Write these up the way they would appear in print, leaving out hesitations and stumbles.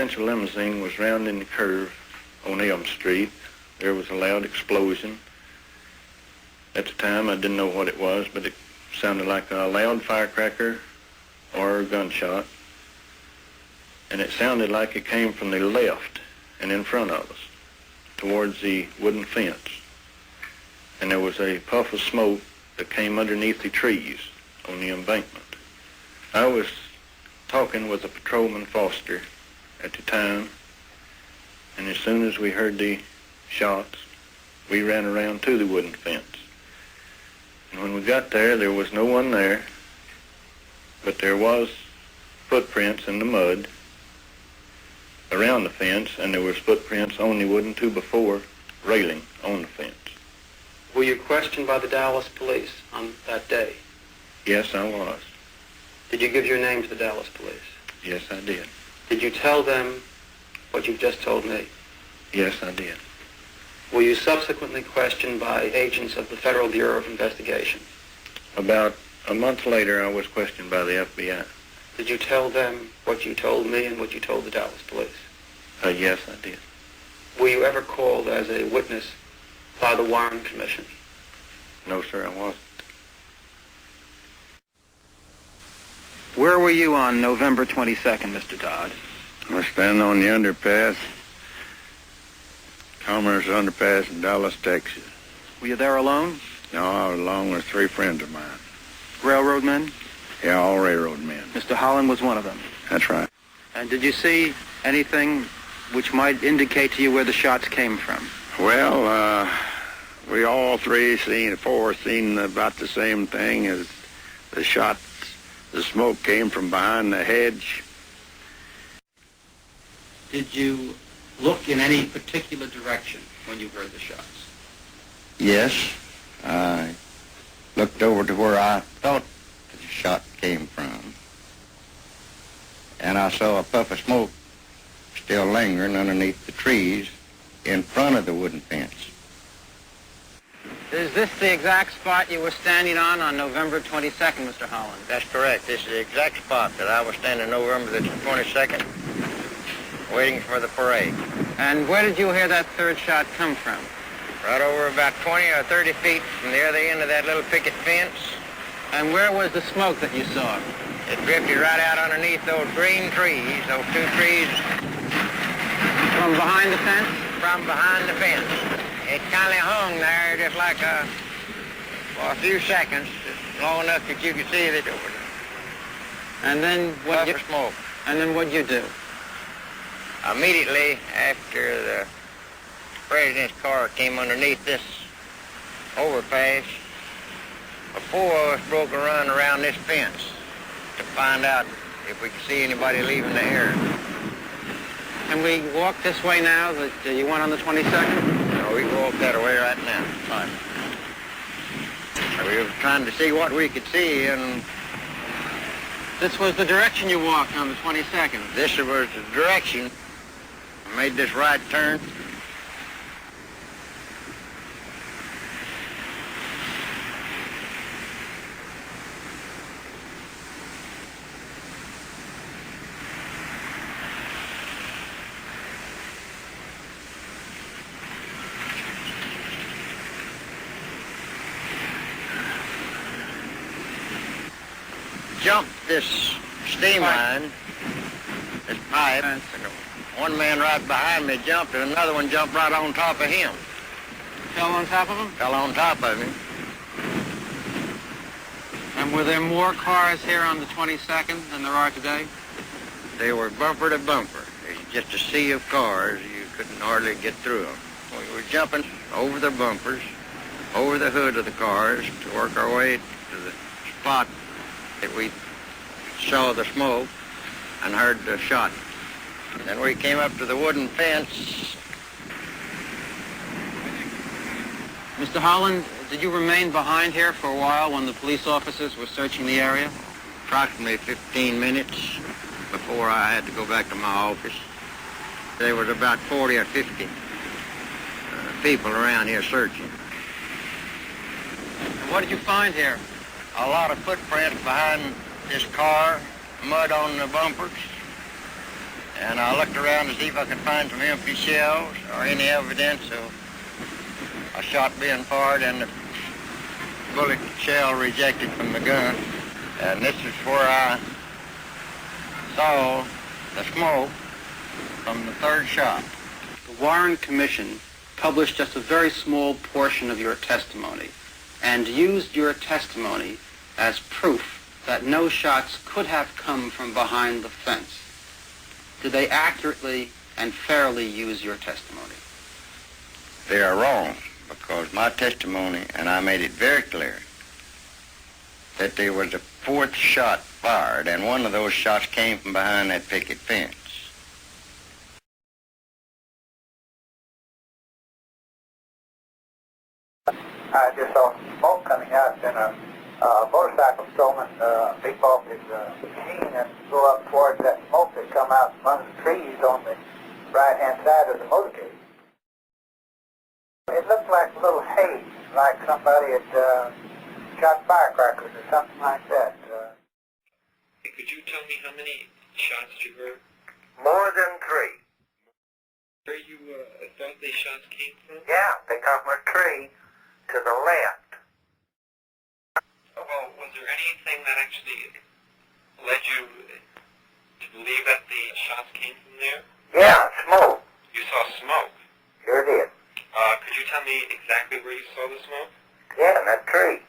presidential limousine was rounding the curve on Elm Street. There was a loud explosion. At the time, I didn't know what it was, but it sounded like a loud firecracker or a gunshot. And it sounded like it came from the left and in front of us, towards the wooden fence. And there was a puff of smoke that came underneath the trees on the embankment. I was talking with a patrolman Foster at the time, and as soon as we heard the shots, we ran around to the wooden fence. And when we got there, there was no one there, but there was footprints in the mud around the fence, and there was footprints on the wooden 2x4 railing on the fence. Were you questioned by the Dallas police on that day? Yes, I was. Did you give your name to the Dallas police? Yes, I did. Did you tell them what you've just told me? Yes, I did. Were you subsequently questioned by agents of the Federal Bureau of Investigation? About a month later, I was questioned by the FBI. Did you tell them what you told me and what you told the Dallas police? Yes, I did. Were you ever called as a witness by the Warren Commission? No, sir, I wasn't. Where were you on November 22nd, Mr. Todd? I was standing on the underpass, Commerce Underpass in Dallas, Texas. Were you there alone? No, I was along with 3 friends of mine. Railroad men? Yeah, all railroad men. Mr. Holland was one of them. That's right. And did you see anything which might indicate to you where the shots came from? Well, we all 4 seen about the same thing as the shots. The smoke came from behind the hedge. Did you look in any particular direction when you heard the shots? Yes. I looked over to where I thought the shot came from. And I saw a puff of smoke still lingering underneath the trees in front of the wooden fence. Is this the exact spot you were standing on November 22nd, Mr. Holland? That's correct. This is the exact spot that I was standing November the 22nd, waiting for the parade. And where did you hear that third shot come from? Right over about 20 or 30 feet from the other end of that little picket fence. And where was the smoke that you saw? It drifted right out underneath those green trees, those 2 trees. From behind the fence? From behind the fence. It kind of hung there just like for a few seconds, just long enough that you could see that it was and then what puff of smoke. And then what'd you do? Immediately after the president's car came underneath this overpass, 4 of us broke a run around this fence to find out if we could see anybody leaving the area. Can we walk this way now that you went on the 22nd? No, we can walk that way right now. Fine. We were trying to see what we could see, and this was the direction you walked on the 22nd. this was the direction. I made this right turn. Jumped this steam line, this pipe. One man right behind me jumped, and another one jumped right on top of him. Fell on top of him? Fell on top of him. And were there more cars here on the 22nd than there are today? They were bumper to bumper. Just a sea of cars. You couldn't hardly get through them. We were jumping over the bumpers, over the hood of the cars to work our way to the spot that we saw the smoke and heard the shot. Then we came up to the wooden fence. Mr. Holland, did you remain behind here for a while when the police officers were searching the area? Approximately 15 minutes before I had to go back to my office. There was about 40 or 50 people around here searching. And what did you find here? A lot of footprints behind this car, mud on the bumpers. and I looked around to see if I could find some empty shells or any evidence of a shot being fired and the bullet shell rejected from the gun. And this is where I saw the smoke from the third shot. The Warren Commission published just a very small portion of your testimony and used your testimony as proof that no shots could have come from behind the fence. Did they accurately and fairly use your testimony? They are wrong, because my testimony, and I made it very clear, that there was a fourth shot fired, and one of those shots came from behind that picket fence. I just saw smoke coming out, and a motorcycle stolen leap off his machine and go up towards that smoke that come out from under the trees on the right-hand side of the motorcade. It looked like a little haze, like somebody had shot firecrackers or something like that. Could you tell me how many shots you heard? More than 3. Where you thought these shots came from? Yeah, they come from a tree to the left. Well, was there anything that actually led you to believe that the shots came from there? Yeah, smoke. You saw smoke. Sure did. Could you tell me exactly where you saw the smoke? Yeah, in that tree.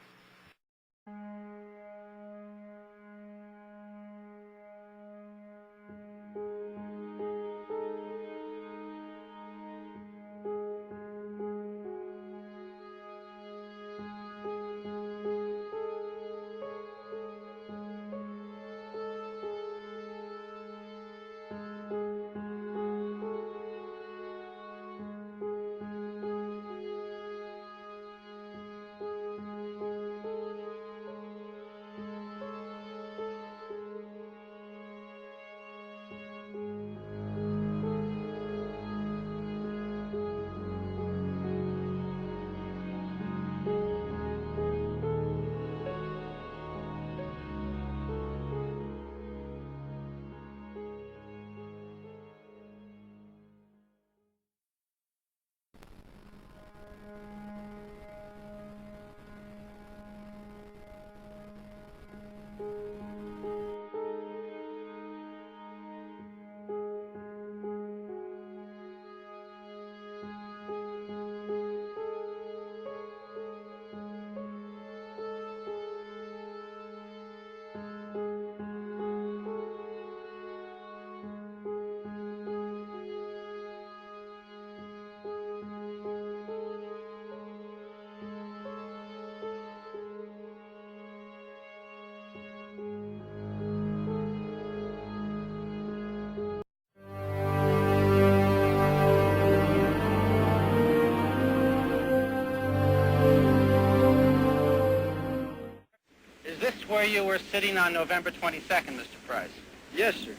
Is this where you were sitting on November 22nd, Mr. Price? Yes, sir.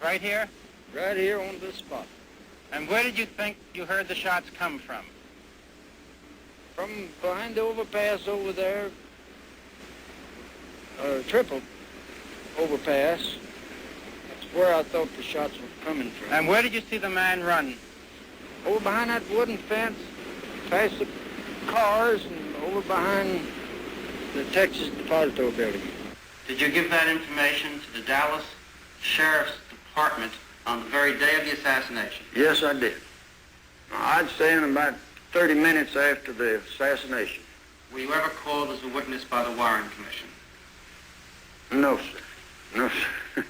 Right here? Right here on this spot. And where did you think you heard the shots come from? From behind the overpass over there, triple overpass. That's where I thought the shots were coming from. And where did you see the man run? Over behind that wooden fence, past the cars, and over behind the Texas Depository building. Did you give that information to the Dallas Sheriff's Department on the very day of the assassination? Yes, I did. I'd say in about 30 minutes after the assassination. Were you ever called as a witness by the Warren Commission? No, sir. No, sir.